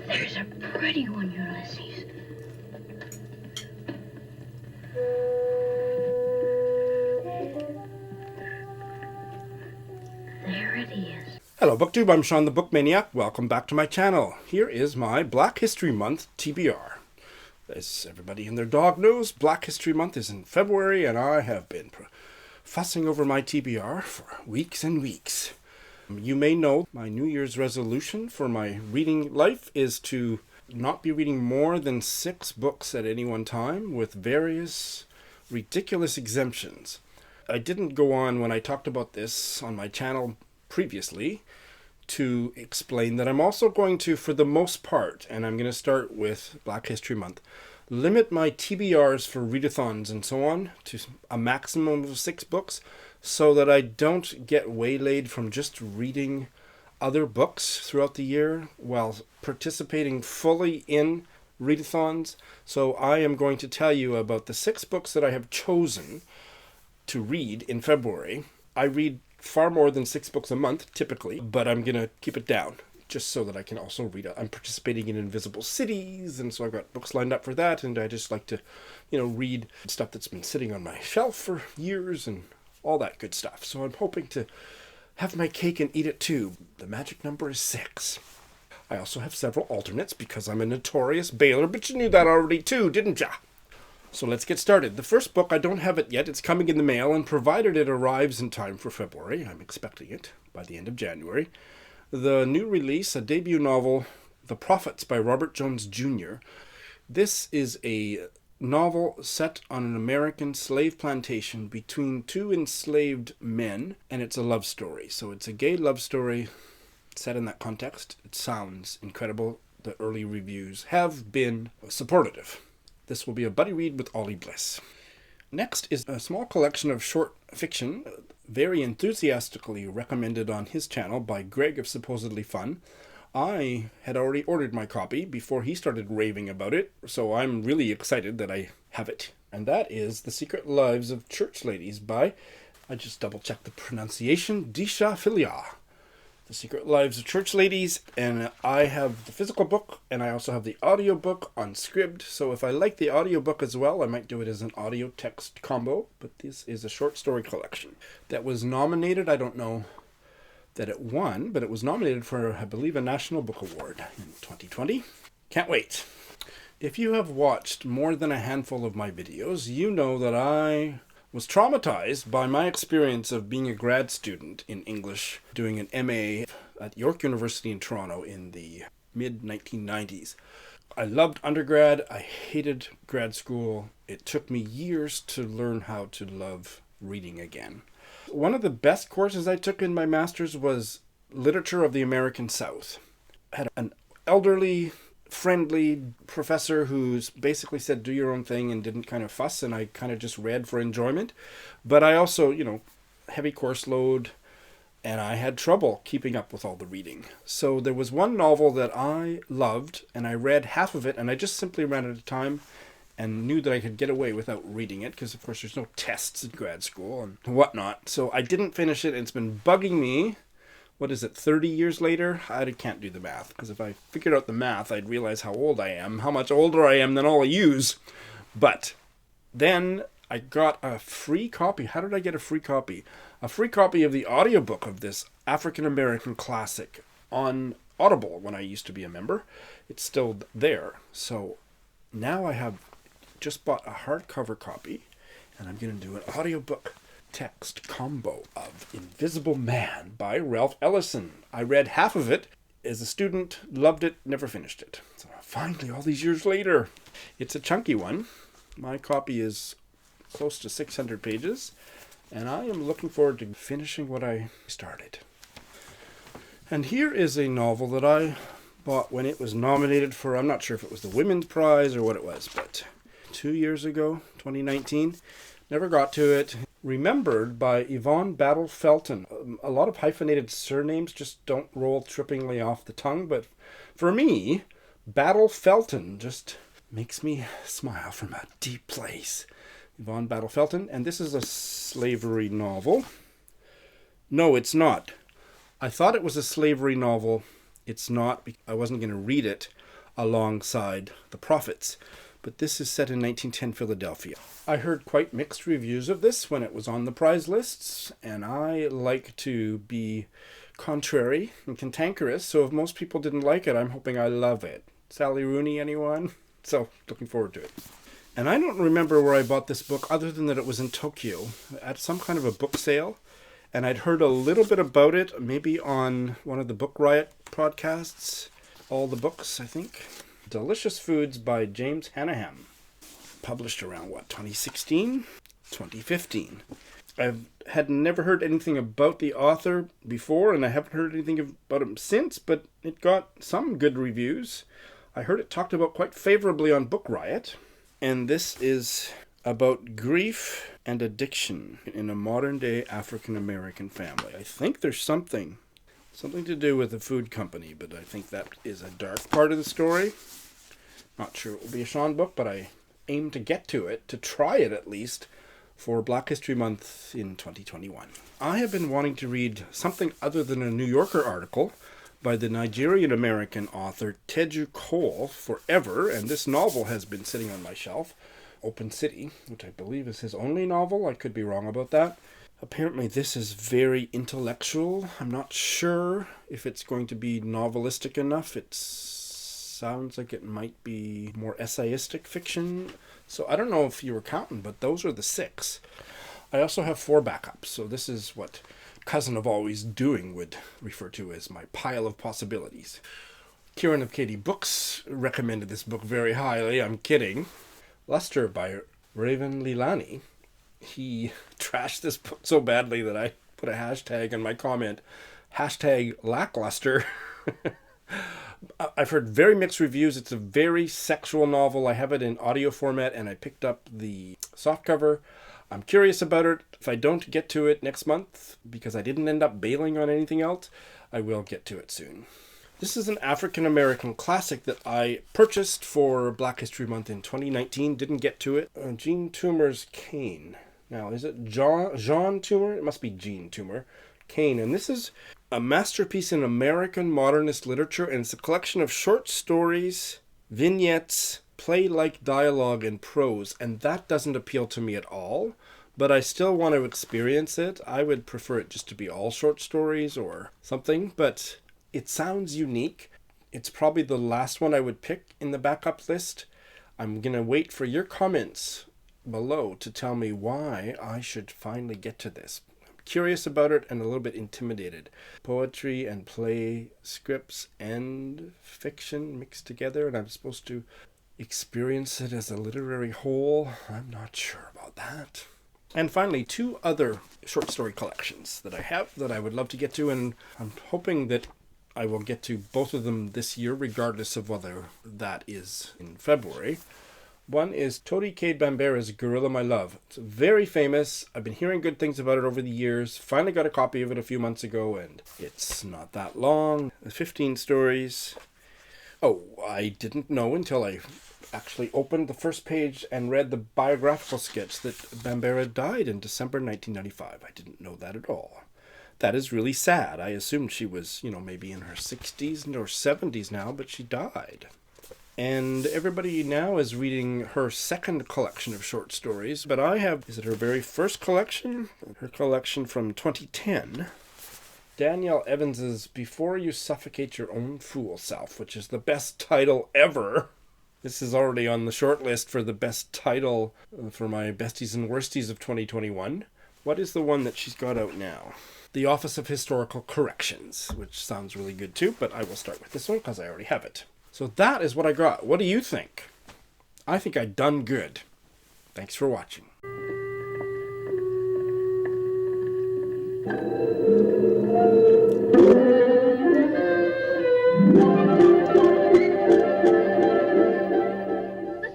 There's a pretty one, Ulysses. There it is. Hello BookTube, I'm Sean the Book Maniac. Welcome back to my channel. Here is my Black History Month TBR. As everybody and their dog knows, Black History Month is in February, and I have been fussing over my TBR for weeks and weeks. You may know my New Year's resolution for my reading life is to not be reading more than 6 books at any one time, with various ridiculous exemptions. I didn't go on when I talked about this on my channel previously to explain that I'm also going to, for the most part, and I'm going to start with Black History Month, limit my TBRs for readathons and so on to a maximum of 6 books so that I don't get waylaid from just reading other books throughout the year while participating fully in readathons. So I am going to tell you about the 6 books that I have chosen to read in February. I read far more than 6 books a month, typically, but I'm going to keep it down, just so that I can also read. I'm participating in Invisible Cities, and so I've got books lined up for that, and I just like to, read stuff that's been sitting on my shelf for years, and all that good stuff. So I'm hoping to have my cake and eat it too. The magic number is 6. I also have several alternates, because I'm a notorious bailer, but you knew that already too, didn't ya? So let's get started. The first book, I don't have it yet. It's coming in the mail, and provided it arrives in time for February, I'm expecting it by the end of January, the new release, a debut novel, The Prophets by Robert Jones Jr. This is a novel set on an American slave plantation between 2 enslaved men, and it's a love story. So it's a gay love story set in that context. It sounds incredible. The early reviews have been supportive. This will be a buddy read with Ollie Bliss. Next is a small collection of short fiction, very enthusiastically recommended on his channel by Greg of Supposedly Fun. I had already ordered my copy before he started raving about it, so I'm really excited that I have it. And that is The Secret Lives of Church Ladies by, I just double-checked the pronunciation, Disha Filia. The Secret Lives of Church Ladies, and I have the physical book, and I also have the audiobook on Scribd, so if I like the audiobook as well, I might do it as an audio-text combo, but this is a short story collection that was nominated. I don't know that it won, but it was nominated for, I believe, a National Book Award in 2020. Can't wait. If you have watched more than a handful of my videos, you know that I was traumatized by my experience of being a grad student in English, doing an MA at York University in Toronto in the mid-1990s. I loved undergrad. I hated grad school. It took me years to learn how to love reading again. One of the best courses I took in my master's was Literature of the American South. I had an elderly, friendly professor who's basically said do your own thing and didn't kind of fuss, and I kind of just read for enjoyment. But I also, heavy course load, and I had trouble keeping up with all the reading. So there was one novel that I loved, and I read half of it, and I just simply ran out of time and knew that I could get away without reading it, because of course there's no tests in grad school and whatnot. So I didn't finish it, and it's been bugging me. What is it, 30 years later? I can't do the math, because if I figured out the math, I'd realize how old I am, how much older I am than all of yous. But then I got a free copy. How did I get a free copy? A free copy of the audiobook of this African-American classic on Audible when I used to be a member. It's still there. So now I have just bought a hardcover copy, and I'm going to do an audiobook text combo of Invisible Man by Ralph Ellison. I read half of it as a student, loved it, never finished it. So finally, all these years later, it's a chunky one. My copy is close to 600 pages, and I am looking forward to finishing what I started. And here is a novel that I bought when it was nominated for, I'm not sure if it was the Women's Prize or what it was, but 2 years ago, 2019, never got to it. Remembered by Yvonne Battle Felton. A lot of hyphenated surnames just don't roll trippingly off the tongue, but for me, Battle Felton just makes me smile from a deep place. Yvonne Battle Felton, and this is a slavery novel. No, it's not. I thought it was a slavery novel It's not, I wasn't going to read it alongside The Prophets, but this is set in 1910 Philadelphia. I heard quite mixed reviews of this when it was on the prize lists, and I like to be contrary and cantankerous, so if most people didn't like it, I'm hoping I love it. Sally Rooney, anyone? So, looking forward to it. And I don't remember where I bought this book other than that it was in Tokyo at some kind of a book sale. And I'd heard a little bit about it, maybe on one of the Book Riot podcasts. All the Books, I think. Delicious Foods by James Hanahan. Published around, 2016? 2015. I had never heard anything about the author before, and I haven't heard anything about him since, but it got some good reviews. I heard it talked about quite favorably on Book Riot. And this is about grief and addiction in a modern-day African-American family. I think there's something to do with a food company, but I think that is a dark part of the story. Not sure it will be a Sean book, but I aim to get to it, to try it at least, for Black History Month in 2021. I have been wanting to read something other than a New Yorker article by the Nigerian-American author Teju Cole forever, and this novel has been sitting on my shelf, Open City, which I believe is his only novel. I could be wrong about that. Apparently this is very intellectual. I'm not sure if it's going to be novelistic enough. It sounds like it might be more essayistic fiction. So I don't know if you were counting, but those are the 6. I also have 4 backups, so this is what Cousin of Always Doing would refer to as my pile of possibilities. Kieran of Katie Books recommended this book very highly. I'm kidding. Luster by Raven Leilani. He trashed this book so badly that I put a hashtag in my comment. Hashtag lackluster. I've heard very mixed reviews. It's a very sexual novel. I have it in audio format and I picked up the softcover. I'm curious about it. If I don't get to it next month, because I didn't end up bailing on anything else, I will get to it soon. This is an African-American classic that I purchased for Black History Month in 2019. Didn't get to it. Jean Tumer's Cane. Now, is it Jean Tumer? It must be Jean Tumer. Cane. And this is a masterpiece in American modernist literature, and it's a collection of short stories, vignettes, play-like dialogue and prose, and that doesn't appeal to me at all, but I still want to experience it. I would prefer it just to be all short stories or something, but it sounds unique. It's probably the last one I would pick in the backup list. I'm going to wait for your comments below to tell me why I should finally get to this. I'm curious about it and a little bit intimidated. Poetry and play, scripts and fiction mixed together, and I'm supposed to experience it as a literary whole. I'm not sure about that. And finally, 2 other short story collections that I have that I would love to get to, and I'm hoping that I will get to both of them this year, regardless of whether that is in February. One is Tori Cade Bambara's Gorilla My Love. It's very famous. I've been hearing good things about it over the years. Finally got a copy of it a few months ago, and it's not that long. 15 stories. Oh, I didn't know until I actually opened the first page and read the biographical sketch that Bambara died in December 1995. I didn't know that at all. That is really sad. I assumed she was, maybe in her 60s or 70s now, but she died. And everybody now is reading her second collection of short stories, but I have, is it her very first collection? Her collection from 2010. Danielle Evans's Before You Suffocate Your Own Fool Self, which is the best title ever. This is already on the short list for the best title for my Besties and Worsties of 2021. What is the one that she's got out now? The Office of Historical Corrections, which sounds really good too, but I will start with this one because I already have it. So that is what I got. What do you think? I think I done good. Thanks for watching.